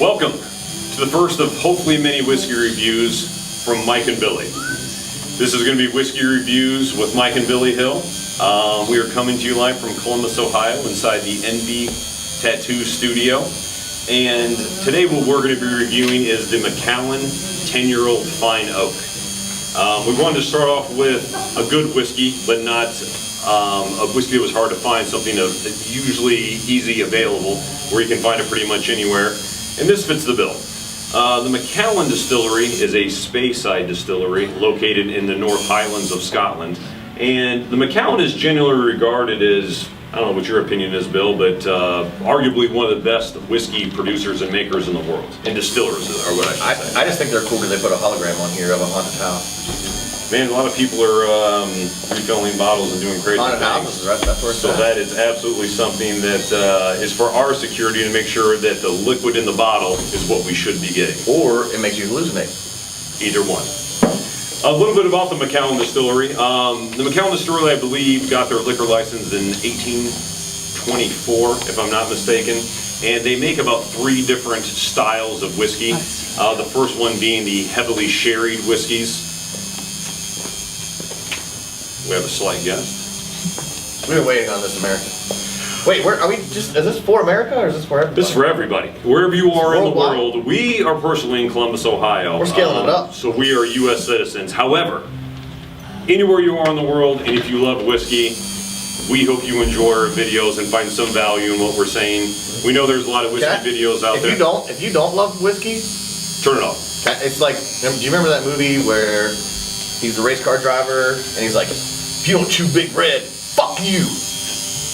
Welcome to the first of hopefully many whiskey reviews from Mike and Billy. This is going to be whiskey reviews with Mike and Billy Hill. We are coming to you live from Columbus, Ohio, inside the NB Tattoo Studio. And today what we're going to be reviewing is the Macallan 10-year-old Fine Oak. We wanted to start off with a good whiskey, but not a whiskey that was hard to find, something that's usually easy available, where you can find it pretty much anywhere. And this fits the bill. The Macallan distillery is a Speyside distillery located in the North Highlands of Scotland. And the Macallan is generally regarded as, I don't know what your opinion is, Bill, but arguably one of the best whiskey producers and makers in the world. And distillers are what I should say. I just think they're cool because they put a hologram on here of a haunted house. Man, a lot of people are refilling bottles and doing crazy Haunted things. houses, right? That's where it's So at. that is absolutely something that is for our security, to make sure that the liquid in the bottle is what we should be getting. Or it makes you hallucinate. Either one. A little bit about the Macallan Distillery. The Macallan Distillery, I believe, got their liquor license in 1824, if I'm not mistaken. And they make about 3 different styles of whiskey. The first one being the heavily sherried whiskeys. We have a slight guest. We've been waiting on this, America. Wait, where are we? Is this for America or is this for everybody? This is for everybody. Wherever you are in the Worldwide? world, we are personally in Columbus, Ohio. We're scaling it up. So we are U.S. citizens. However, anywhere you are in the world, and if you love whiskey, we hope you enjoy our videos and find some value in what we're saying. We know there's a lot of whiskey videos out there. If you don't love whiskey, Turn it off. it's like, do you remember that movie where he's a race car driver and he's like, if you don't chew Big Red, fuck you.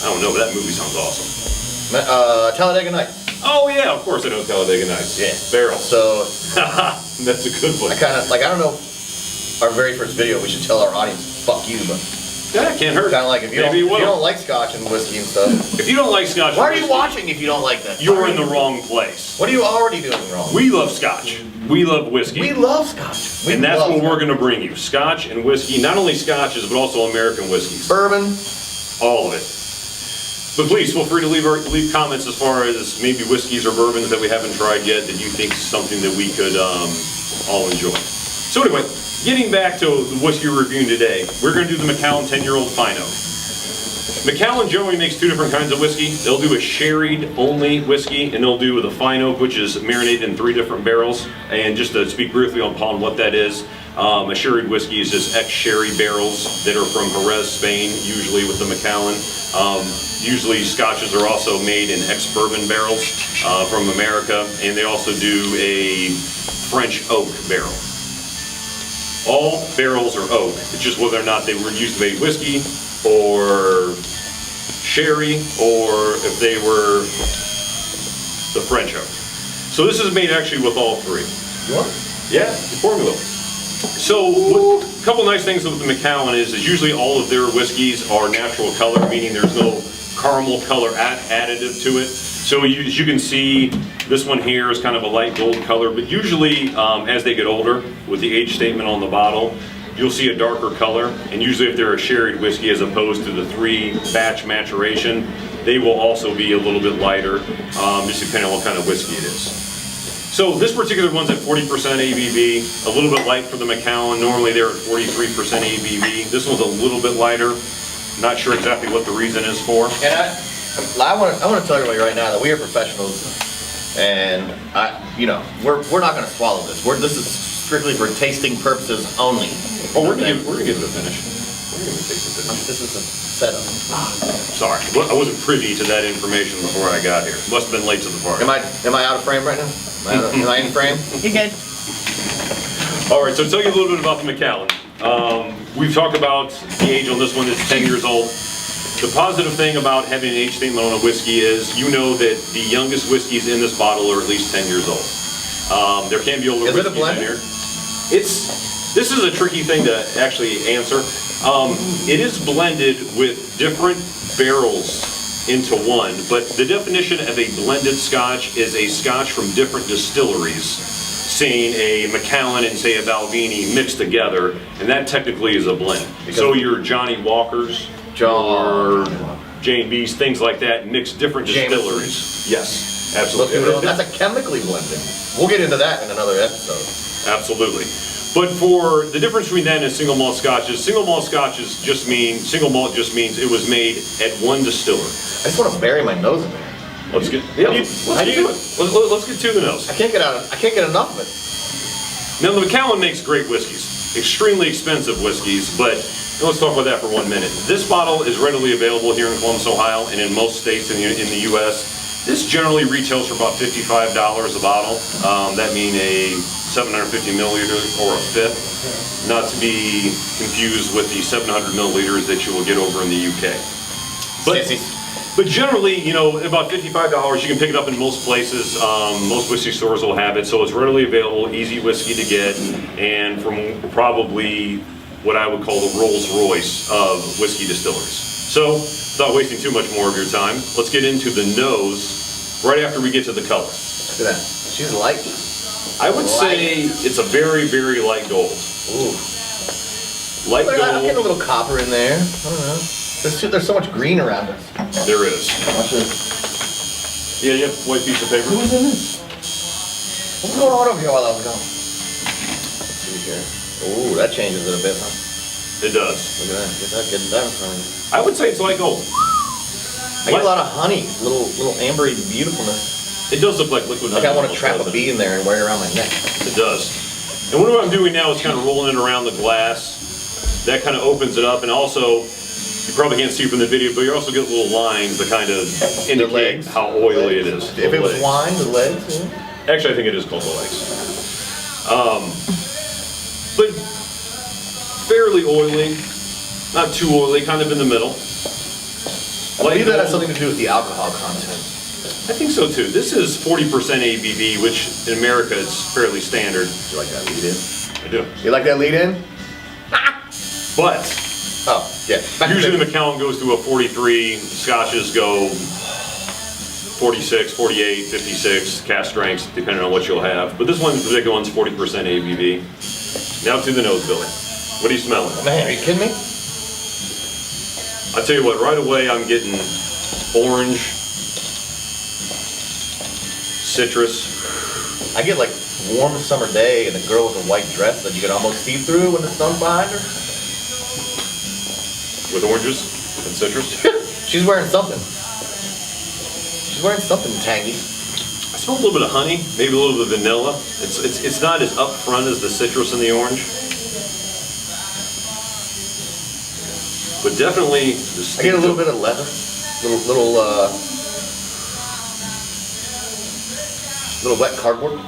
I don't know, but that movie sounds awesome. Talladega Nights. Oh yeah, of course I know Talladega Nights. Yeah. Barrel. So That's a good one. I kind of like, I don't know, our very first video, we should tell our audience, fuck you, but Yeah, can't hurt. kind of like if you don't like scotch and whiskey and stuff, If you don't like Scotch, why are you watching if you don't like that? You're in the wrong place. What are you already doing wrong? We love Scotch. We love whiskey. We love scotch. And that's what we're going to bring you. Scotch and whiskey, not only scotches, but also American whiskeys. Bourbon. All of it. But please feel free to leave comments as far as maybe whiskeys or bourbons that we haven't tried yet that you think is something that we could all enjoy. So anyway, getting back to the whiskey we're reviewing today, we're going to do the Macallan 10-year-old Fine Oak. Macallan generally makes 2 different kinds of whiskey. They'll do a sherried only whiskey, and they'll do the Fine Oak, which is marinated in 3 different barrels. And just to speak briefly upon what that is, a sherried whiskey is just ex-sherry barrels that are from Jerez, Spain, usually with the Macallan. Usually scotches are also made in ex-bourbon barrels from America, and they also do a French oak barrel. All barrels are oak. It's just whether or not they were used to make whiskey, or sherry, or if they were the French oak. So this is made actually with all 3. You want? Yeah, the formula. So a couple nice things with the Macallan is usually all of their whiskeys are natural color, meaning there's no caramel color additive to it. So as you can see, this one here is kind of a light gold color, but usually as they get older, with the age statement on the bottle, you'll see a darker color. And usually if they're a sherried whiskey as opposed to the 3-batch maturation, they will also be a little bit lighter, just depending on what kind of whiskey it is. So this particular one's at 40% ABV, a little bit light for the Macallan. Normally they're at 43% ABV. This one's a little bit lighter. Not sure exactly what the reason is for. And I want to tell everybody right now that we are professionals, and we're not going to swallow this. This is strictly for tasting purposes only. Oh, we're gonna give it a finish. We're gonna take the finish. This is a setup. Sorry, I wasn't privy to that information before I got here. Must have been late to the party. Am I out of frame right now? Am I in frame? You're good. All right, so to tell you a little bit about the Macallan. We've talked about the age on this one is 10 years old. The positive thing about having an age statement on a whiskey is you know that the youngest whiskeys in this bottle are at least 10 years old. There can be older Is it a whiskeys in blend? here. This is a tricky thing to actually answer. It is blended with different barrels into one, but the definition of a blended scotch is a scotch from different distilleries, saying a Macallan and say a Balvenie mixed together, and that technically is a blend. So your Johnny Walkers, or Jane B's, things like that, mix different distilleries. Yes. Absolutely. That's a chemically blended. We'll get into that in another episode. Absolutely. But for the difference between that and single malt scotches single malt just means it was made at one distiller. I just want to bury my nose in there. Let's get to the nose. I can't get enough of it. Now the Macallan makes great whiskeys, extremely expensive whiskeys, but let's talk about that for 1 minute. This bottle is readily available here in Columbus, Ohio, and in most states in the U.S. This generally retails for about $55 a bottle. That means a 750 milliliter or a fifth, not to be confused with the 700 milliliters that you will get over in the UK. But generally, about $55, you can pick it up in most places. Most whiskey stores will have it, so it's readily available, easy whiskey to get, and from probably what I would call the Rolls Royce of whiskey distilleries. So, without wasting too much more of your time, let's get into the nose right after we get to the color. Look at that. She's light. I would say it's a very, very light gold. Ooh. Light gold. I'm getting a little copper in there. I don't know. There's so much green around us. There is. Watch this. Yeah, white piece of paper. Who's in this? What's going on over here while I was gone? Let's see here. Ooh, that changes it a bit, huh? It does. Look at that. Get that in front of me. I would say it's light gold. I get a lot of honey, little ambery beautifulness. It does look like liquid honey. Like I want to trap a bee in there and wear it around my neck. It does. And what I'm doing now is kind of rolling it around the glass. That kind of opens it up, and also, you probably can't see from the video, but you also get little lines that kind of indicate how oily it is. If it was wine, the legs. Yeah. Actually, I think it is called the legs. But fairly oily, not too oily, kind of in the middle. I believe that has something to do with the alcohol content. I think so too. This is 40% ABV, which in America is fairly standard. Do you like that lead in? I do. You like that lead in? But oh, yeah. Usually the Macallan goes to a 43, Scotches go 46, 48, 56, cast strengths, depending on what you'll have. But this one, the particular one's 40% ABV. Now to the nose, Billy. What are you smelling? Man, are you kidding me? I tell you what, right away I'm getting orange, citrus. I get like warm summer day and a girl with a white dress that you can almost see through when the sun's behind her. With oranges and citrus? She's wearing something. She's wearing something tangy. I smell a little bit of honey, maybe a little bit of vanilla. It's not as upfront as the citrus and the orange. But definitely I get a little bit of leather. Little wet cardboard.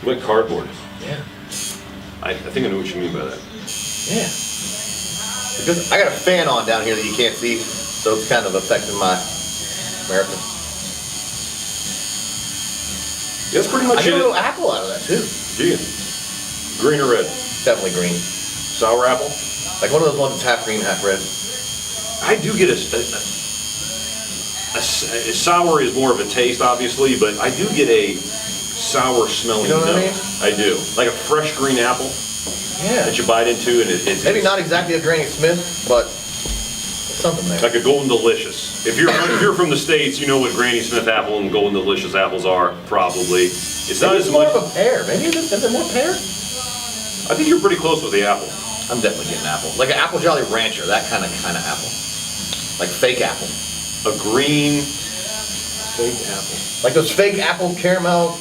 Wet cardboard. Yeah. I think I know what you mean by that. Yeah. Because I got a fan on down here that you can't see, so it's kind of affecting my American. Yeah, that's pretty much I get it. a little apple out of that too. Do you? Green or red? Definitely green. Sour apple? Like one of those ones that's half green, half red. I do get a sour is more of a taste, obviously, but I do get a sour smelling You know what I note. I do. Like a fresh green apple Yeah. that you bite into, and it's Maybe not exactly a Granny Smith, but there's something there. like a Golden Delicious. If you're from the States, you know what Granny Smith apple and Golden Delicious apples are, probably. It's not Maybe as it's more much. of a pear. Maybe is it more pear? I think you're pretty close with the apple. I'm definitely getting apple. Like an Apple Jolly Rancher, that kind of apple. Like fake apple. A green fake apple. Like those fake apple caramel